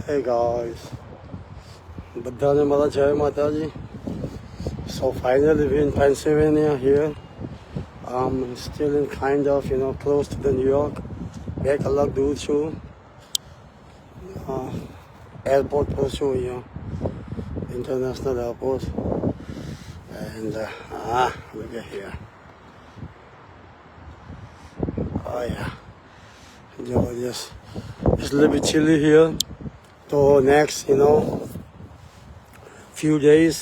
Hey guys, બધાને મારા જય માતાજી. So finally we're in Pennsylvania here. I'm still in kind of, close to the New York. 2 કલાક દૂર છું. એરપોર્ટ પર છું અહીંયા. International airport. And look at here. Oh yeah. It's a little bit chilly here. So next, few days,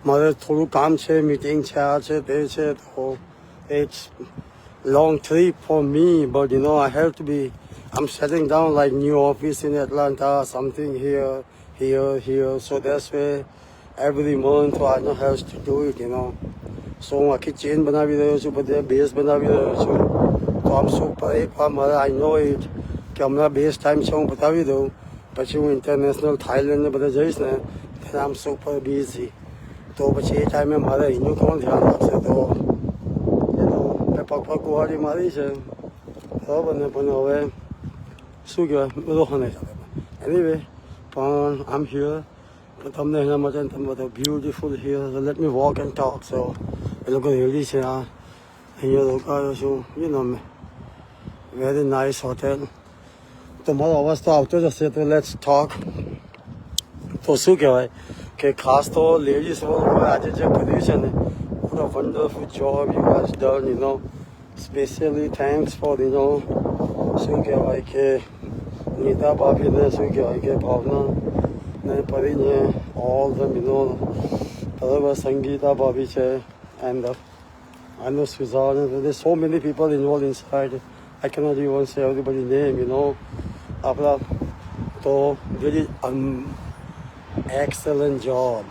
મારે થોડું કામ છે, મીટિંગ છે, આ છે, તે છે. તો it's long trip for me, but I have to be, I'm setting down like new office in Atlanta, something here. So that's where every month I know how to do it, So હું આખી chain બનાવી રહ્યો છું, બધે base બનાવી રહ્યો છું. તો આમ સુપર એકવાર મારે આઈ નો ઇટ કે હમણાં બેસ્ટ ટાઈમ છે, હું બતાવી દઉં. પછી હું ઇન્ટરનેશનલ થાઈલેન્ડ ને બધે જઈશ ને ત્યારે આમ સુપર બિઝી. તો પછી એ ટાઈમે મારે એનું કોણ ધ્યાન રાખશે? તો મેં પગ ગુહાડી મારી છે બરાબર ને, પણ હવે શું કહેવાય, બધો હને ચાલે. એનીવે, પણ આમ હિયર તમને એના માટે તમે બધા beautiful here. Let me walk and talk. So એ લોકો રેડી છે. અહીંયા રોકાયો છું. Very nice hotel. તો મારો અવાજ તો આવતો જ હશે. તો લેટ્સ ટોક. તો શું કહેવાય કે ખાસ તો લેડીઝ આજે જે કર્યું છે ને, what a wonderful job you guys done, Especially thanks for, શું કહેવાય કે નીતા ભાભીને, શું કહેવાય કે ભાવના ને પરીને, all them, બરાબર, સંગીતા ભાભી છે, and I know Suzanne. There's so many people involved inside. I cannot even say everybody's name, આપણા તો really excellent job.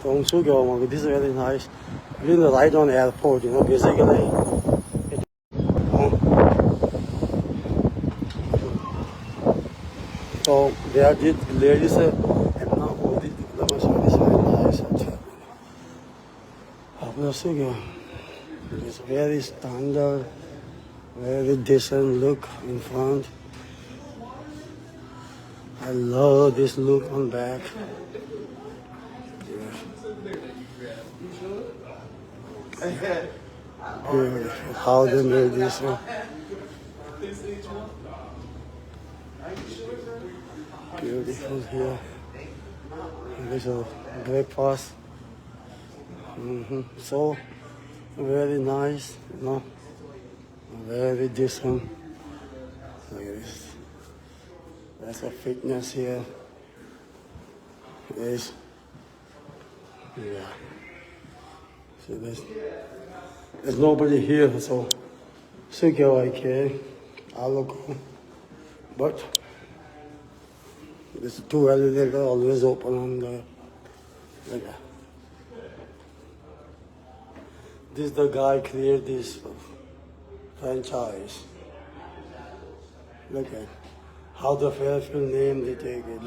તો હું શું કહેવા માંગુ, this is very nice. Really right on airport, basically. તો there did ladies એમના ઓધી nice છે. આપણે શું કહેવાય, it's very standard, very decent look in front. I love this look on back. Beautiful. How they made this one. Beautiful here. This is breakfast. So very nice, very decent. Look at this. That's a fitness here. There's, yeah. So there's nobody here, so like I look, but this too early. They're always open on the. Like that. This the guy created this franchise. Look at how the Fairfield name they take it.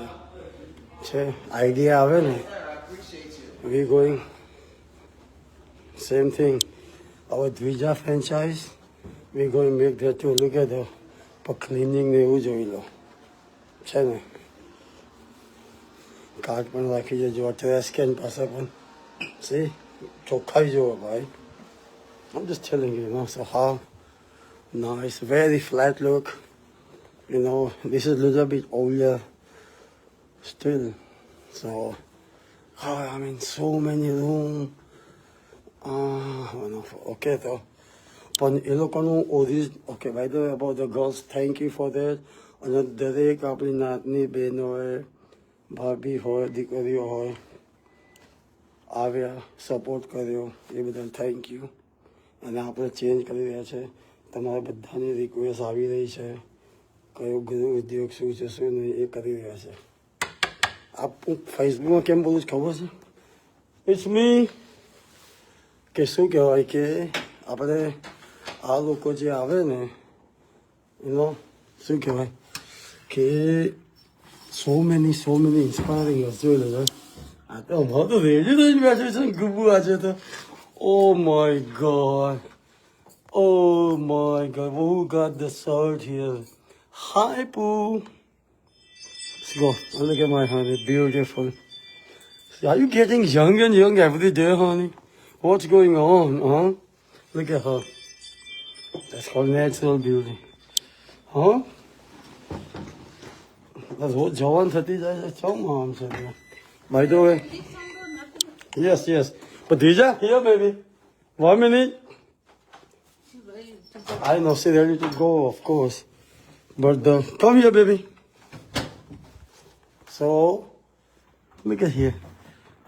Idea આવે ને, we going same thing. Our Dvija franchise, we going to make that too. Look at the cleaning ને એવું જોઈ લો છે ને, card પણ રાખી જજો, trash can પાસે પણ. See, ચોખ્ખાઈ જુઓ ભાઈ. I'm just telling you, so how nice, very flat look. This is a little bit older still. So, I mean, so many room. Okay, though. But okay, by the way, about the girls, thank you for that. અને દરેક આપણી નાતની બહેનો હોય, ભાભી હોય, દીકરીઓ હોય, આવ્યા, સપોર્ટ કર્યો, એ બદલ થેન્ક યુ. અને આપણે ચેન્જ કરી રહ્યા છે. તમારા બધાની રિક્વેસ્ટ આવી રહી છે, કયો ગૃહ ઉદ્યોગ શું છે શું નહીં એ કરી રહ્યા છે. હું ફેસબુકમાં કેમ બોલું છું ખબર છે? ઇટ્સ મી. કે શું કહેવાય કે આપણે આ લોકો જે આવે ને, શું કહેવાય કે so many inspiring જોઈ લેજો. આ તો અમારું તો રેડી થઈને બેઠું છે ને ગુબુ આજે તો. Oh my God. Who got the shirt here? Hi, Pooh. go. Look at my honey, beautiful. Are you getting young and young every day, honey? What's going on, huh? Look at her. That's called natural beauty. Huh? That's what Joan said. That's how mom said. By the way. Yes, yes. But Dija, here, baby. 1 minute. I know, she's ready to go, of course. But come here, baby. So, look at here.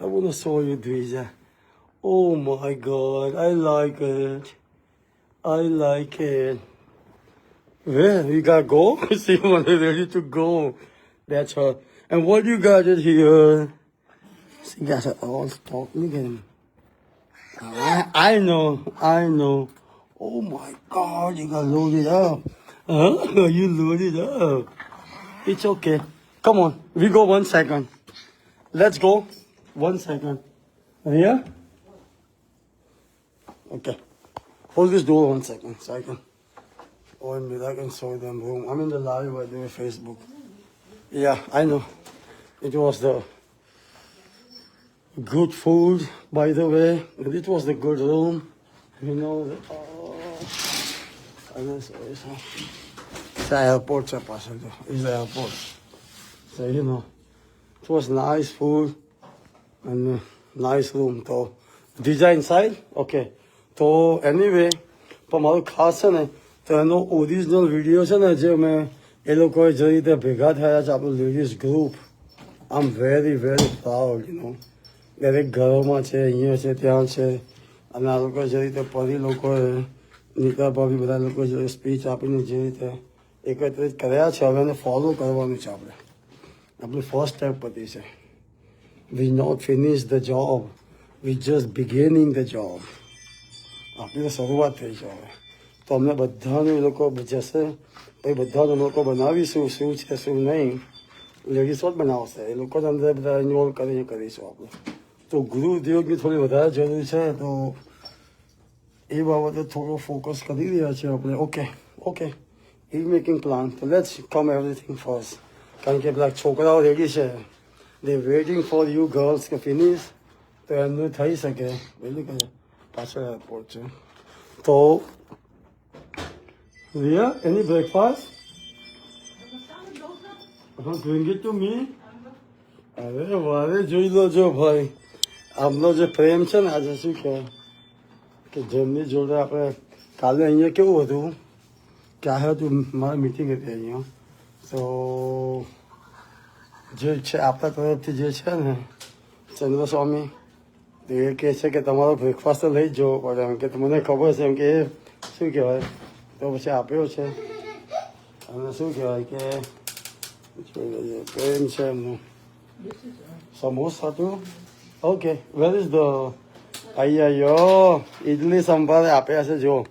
I want to show you Dija. Oh my God, I like it. I like it. Where? You gotta go? She was ready to go. That's her. And what you got it here? She got it all stock. Look at him. I know. Oh my God, you gotta load it up. Huh? You load it up. It's okay. Come on, we go 1 second. Let's go. 1 second. Ria? Okay. Hold this door 1 second so I can. Oh, I can show them room. I'm in the live by the Facebook. Yeah, I know. It was the good food, by the way. It was the good room. You know, I don't know. It's the airport, it's the airport. So, you know, it was nice food and nice room. So, design inside? Okay. So, anyway, પણ મારું ખાસ છે ને તો એનો original video છે ને જે મેં એ લોકોએ જે રીતે ભેગા થયા છે આપણું ladies group I am very very proud you know દરેક ઘરોમાં છે અહીંયા છે ત્યાં છે અને આ લોકો જે રીતે પરી લોકોએ નીતા ભાભી બધા લોકો જે સ્પીચ આપીને જે રીતે એકત્રિત કર્યા છે હવે એને ફોલો કરવાનું છે આપણે આપણું ફર્સ્ટ સ્ટેપ પતી છે we not finish the job we just beginning the job આપણી તો શરૂઆત થઈ છે હવે તો અમને બધાનું એ લોકો જશે પછી બધાનું અમે લોકો બનાવીશું શું છે શું નહીં લેડીઝો જ બનાવશે એ લોકોને અંદર બધા ઇન્વોલ્વ કરીને કરીશું આપણે તો ગૃહ ઉદ્યોગની થોડી વધારે જરૂર છે તો એ બાબતે થોડો ફોકસ કરી રહ્યા છીએ આપણે ઓકે ઈ મેકિંગ પ્લાન તો લેટ્સ કમ એવરીથિંગ ફર્સ્ટ કારણ કે પેલા છોકરાઓ રેડી છે દે વેઇટિંગ ફોર યુ ગર્લ્સ કે ફિનિશ તો એમનું થઈ શકે પેલું કે પાછળ એરપોર્ટ છે તો Ria, any breakfast? Bring it to me. અરે વારે જોઈ લો જો ભાઈ આમનો જે પ્રેમ છે ને આજે શું કહેવાય કે જેમની જોડે આપણે કાલે અહીંયા કેવું હતું કે આ હતું મારી મિટિંગ હતી અહીંયા તો જે છે આપણા તરફથી જે છે ને ચંદ્રસ્વામી તો એ કહે છે કે તમારો બ્રેકફાસ્ટ તો લઈ જ જવો પડે એમ કે મને ખબર છે એમ કે એ શું કહેવાય તો પછી આપ્યો છે અને શું કહેવાય કે પ્રેમ છે એમનું સમોસા હતું ઓકે વેર ઇઝ ધ અయ్యయ్యో ઇડલી સંભારે આપ્યા છે જો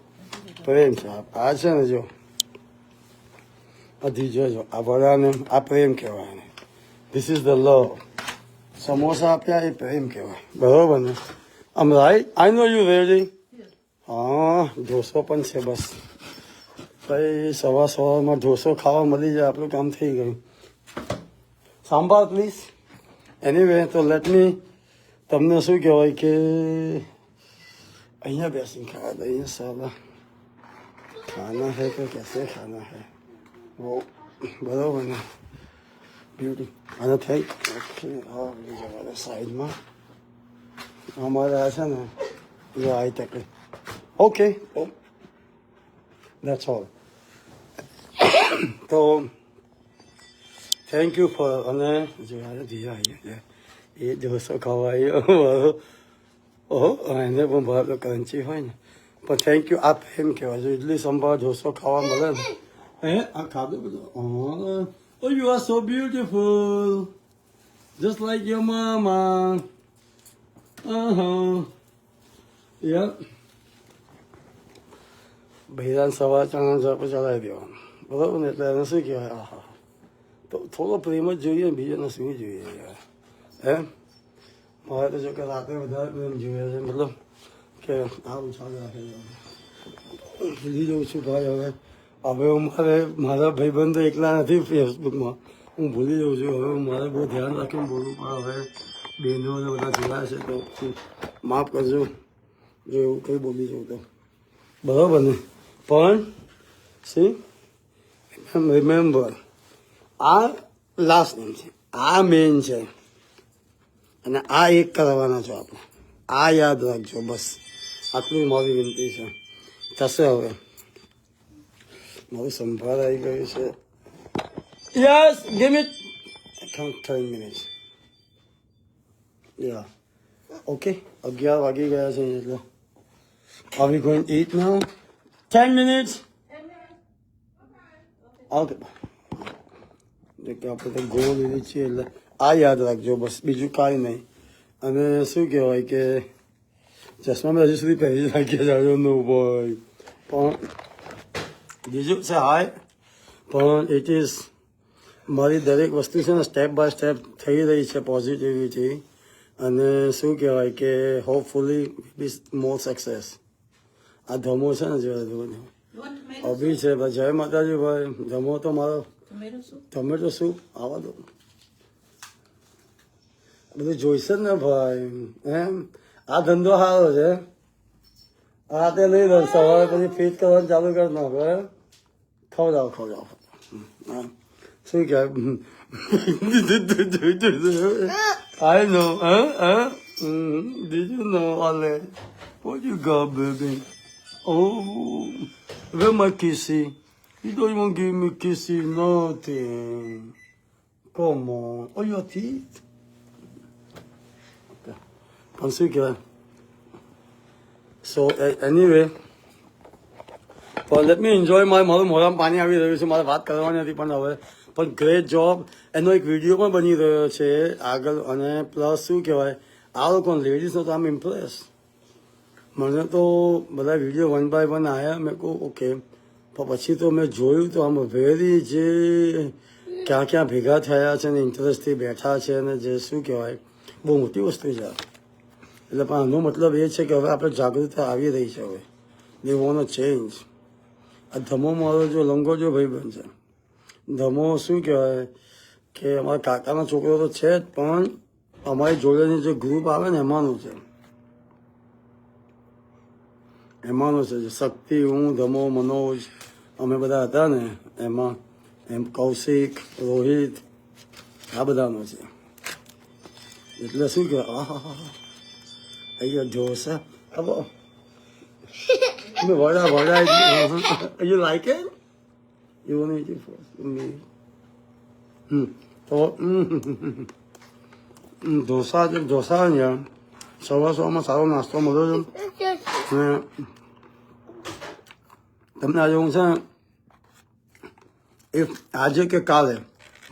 પ્રેમ છે આ છે ને જો હજી જોજો આ વડાને આ પ્રેમ કહેવાય ને this is the love samosa આપ્યા એ પ્રેમ કહેવાય બરોબર ને આમ right I know you ready હા ઢોસો પણ છે બસ ભાઈ સવારમાં ઢોસો ખાવા મળી જાય આપણું કામ થઈ ગયું સાંભાર પ્લીઝ એનીવે તો લેટ મી તમને શું કહેવાય કે અહીંયા બેસીને ખાવા દે અહીંયા સાલા ખાના હે તો કેસે ખાના હે વો બરાબર ને બ્યુટી અને થઈ હા બીજી જવા સાઈડમાં અમારે આ છે ને એ આઈ તકલીફ ઓકે that's all તો થેન્ક યુ ફોર અને જો જીયા અહીંયા એ ઢોસો ખાવા આવ્યો ઓહો એને પણ બહાર ક્રન્ચી હોય ને પણ થેન્ક યુ આ પ્રેમ કહેવાય જો ઇડલી સંભાર ઢોસો ખાવા મળે ને હે આ ખાધું બધું oh you are so beautiful just like your mama yeah બૈરાન સવાર ચણા ચલાવી દેવાનું બરાબર ને એટલે એને શું કહેવાય આહા તો થોડો પ્રેમ જ જોઈએ ને બીજાને શું જોઈએ યાર એમ મારે તો જો કે રાતે વધારે પ્રેમ જોઈએ છે મતલબ કે આવું ચાલે રાખે ભૂલી જઉં છું ભાઈ હવે હવે મારા ભાઈબંધો એકલા નથી ફેસબુકમાં હું ભૂલી જાઉં છું હવે મારે બહુ ધ્યાન રાખીને બોલવું પણ હવે બહેનો બધા જોયા છે તો માફ કરજો જો એવું કંઈ બોલી જાઉં તો બરાબર ને પણ સી રિમેમ્બર આ લાસ્ટ નેમ છે આ મેઇન છે અને આ એક કરવાના છો આપણે આ યાદ રાખજો બસ આટલી મારી વિનંતી છે થશે હવે મારું સંભાળ આવી ગયું છે yes give it 10 minutes yeah okay 11 વાગી ગયા છે એટલે Are we going to eat now? 10 minutes? 10 minutes. Okay. દેખે આપણે તો ગોળ લીધી છીએ એટલે આ યાદ રાખજો બસ બીજું કાંઈ નહીં અને શું કહેવાય કે ચશ્મા મેં હજુ સુધી પહેરી રાખ્યા જાણ્યો નો ભાઈ પણ બીજું છે હાય પણ ઇટ ઇઝ મારી દરેક વસ્તુ છે ને સ્ટેપ બાય સ્ટેપ થઈ રહી છે પોઝિટિવિટી અને શું કહેવાય કે હોપફુલી બી મોર સક્સેસ આ ધમો છે ને જે અભી છે ભાઈ જય માતાજી ભાઈ ધમો તો મારો ટમેટો સૂપ આવા દો બધું જોઈશે ને ભાઈ એમ આ ધંધો સારો છે આ તે લઈ લો સવારે પછી ફીટ કરવાનું ચાલુ કરી નાખો એમ ખવડાવો હા શું કહેવાય I know did you know Ale what you got baby oh where my kissy you don't even give me kissy nothing come on oh your teeth okay શું કહેવાય so anyway but let me enjoy મારું મોઢામાં પાણી આવી રહ્યું છે મારે વાત કરવાની હતી પણ હવે પણ ગ્રેટ જોબ એનો એક વિડીયો પણ બની રહ્યો છે આગળ અને પ્લસ શું કહેવાય આ લોકો લેડીઝનો તો આમ ઇમ્પ્રેસ મને તો બધા વિડીયો 1 by 1 આવ્યા મેં કહું ઓકે પણ પછી તો મેં જોયું તો આમ વેરી જે ક્યાં ક્યાં ભેગા થયા છે ને ઇન્ટરેસ્ટથી બેઠા છે અને જે શું કહેવાય બહુ મોટી વસ્તુ છે એટલે પણ આનો મતલબ એ છે કે હવે આપણે જાગૃતતા આવી રહી છે હવે દે વોન્ટ અ ચેન્જ આ ધમો મારો જો લંગો જો ભાઈબંધ છે ધમો શું કહેવાય કે અમારા કાકાનો છોકરો તો છે જ પણ અમારી જોડેની જે ગ્રુપ આવે ને એમાંનું છે જે શક્તિ હું ધમો મનોજ અમે બધા હતા ને એમાં એમ કૌશિક રોહિત આ બધાનો છે એટલે શું કહેવાય અહીંયા ઢોસા હવે વડા you like it? You want to eat it first? તો ઢોસા ને સવારમાં સારો નાસ્તો મળ્યો છે અને તમને આજે હું છે ઇફ આજે કે કાલે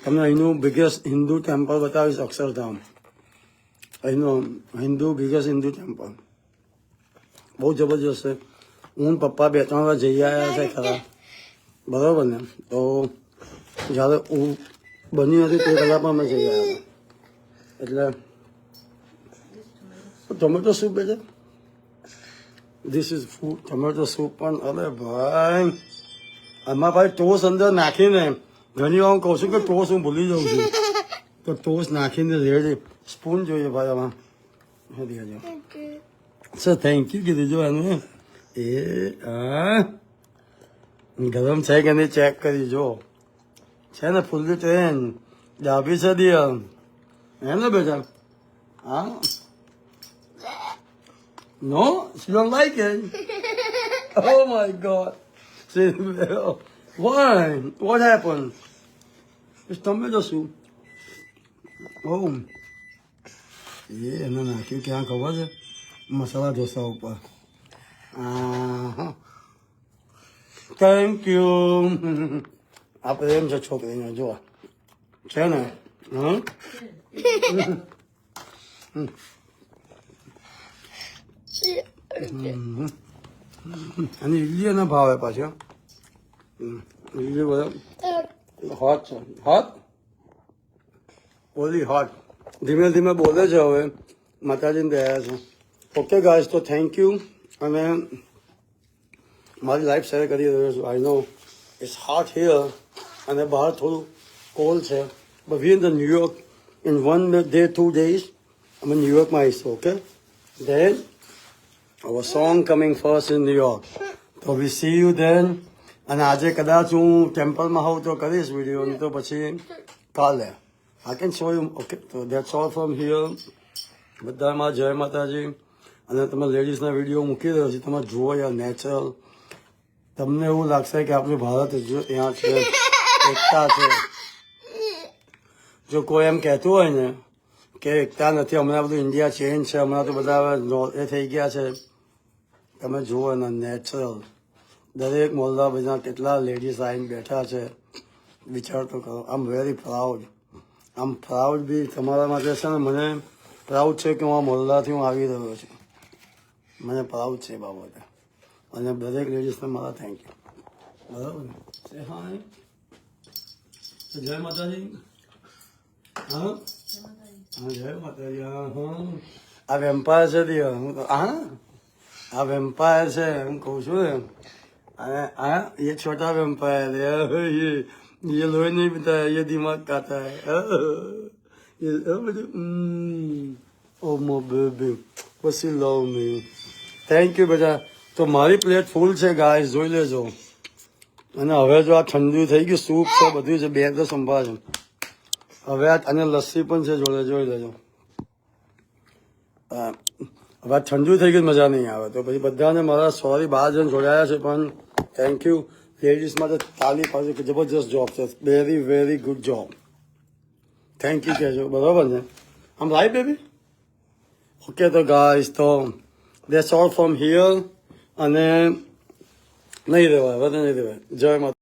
તમને અહીંનું બિગેસ્ટ હિન્દુ ટેમ્પલ બતાવીશ અક્ષરધામ અહીંનું બિગેસ્ટ હિન્દુ ટેમ્પલ બહુ જબરજસ્ત છે હું પપ્પા 2-3 વાર જઈ આવ્યા છે ખરા બરાબર ને તો જ્યારે હું બની હતી તે કલાકમાં અમે જઈ આવ્યા એટલે ટમેટો સૂપ બેટા this is food tomato soup પણ અરે ભાઈ આમાં ભાઈ ટોસ અંદર નાખીને ઘણી વાર હું કહું છું કે ટોસ હું ભૂલી જાઉં છું તો ટોસ નાખીને રેડી સ્પૂન જોઈએ ભાઈ આમાં સર થેન્ક યુ કીધું જો એનું એ ગરમ છે કે નહીં ચેક કરી જો છે ને ફૂલ્લી ટ્રેન ડાબી છે દિયા એમ ને બેટા હા No, she don't like it. Oh my God. See, why? What happened? It's tomato soup. Oh. એમને નાખ્યું ક્યાં ખબર છે મસાલા ઢોસા ઉપર થેન્ક યુ આ પ્રેમ છે છોકરીને જો છે ને અને ઇડલી એના ભાવે પાછો ઇડલી બધા હોટ છે હોટ ઓલી હોટ ધીમે ધીમે બોલે છે હવે માતાજીને દયા છે ઓકે ગાઈઝ તો થેન્ક યુ અને મારી લાઈફ શેર કરી રહ્યો છું આઈ નો ઇટ્સ હોટ હિયર અને બહાર થોડું કોલ્ડ છે but we're in the New York in 1 day, 2 days. I'm in New York myself, okay? Then our song coming first in New York. So we see you then. And આજે કદાચ હું ટેમ્પલમાં હોઉં તો કરીશ વિડીયો તો પછી કાલે I can show you. Okay, so that's all from here. બધામાં જય માતાજી. અને તમે લેડીઝના વિડીયો મૂકી રહ્યો છે તમે જુઓ યાર નેચરલ તમને એવું લાગશે કે આપણું ભારત ત્યાં છે એકતા છે જો કોઈ એમ કહેતું હોય ને કે એકતા નથી હમણાં બધું ઇન્ડિયા ચેન્જ છે હમણાં તો બધા એ થઈ ગયા છે તમે જુઓ ને નેચરલ દરેક મોહલ્લા બધા કેટલા લેડીઝ આવીને બેઠા છે વિચાર તો કરો આઈ એમ વેરી પ્રાઉડ બી તમારા માટે છે ને મને પ્રાઉડ છે કે હું આ મોહલ્લાથી હું આવી રહ્યો છું મને પ્રાઉડ છે બાબતે અને દરેક લેડીઝને મારા થેન્ક યુ બરાબર ને હા જય માતાજી હા હા જય માતાજી હા આ વેમ્પાયર છે હા આ વેમ્પાયર છે હું કહું છું ને हाँ ये छोटा वेम्पायर है ये लोहे नहीं पीता है ये दिमाग खाता है ये oh my baby what's you love me thank you बेटा तो मारी प्लेट फूल છે ગાઈસ જોઈ લેજો અને હવે જો આ ઠંડુ થઈ ગયું સૂપ છે બધું છે બે તો સંભાળ છે હવે અને લસ્સી પણ છે જોડે જોઈ લેજો હવે ઠંડુ થઈ ગયું મજા નહીં આવે તો પછી બધાને મારા સોરી 12 જણ જોડાયા છે પણ થેન્ક યુ લેડીઝ માટે તાલી પાડજો કે જબરજસ્ત જોબ છે very very good job thank you કહેજો બરાબર ને આમ રાઈટ બેબી ઓકે તો ગાઈસ તો દેટ્સ ઓલ ફ્રોમ હિયર અને નહીં રહેવાય વધુ નહીં રહેવાય જય માતા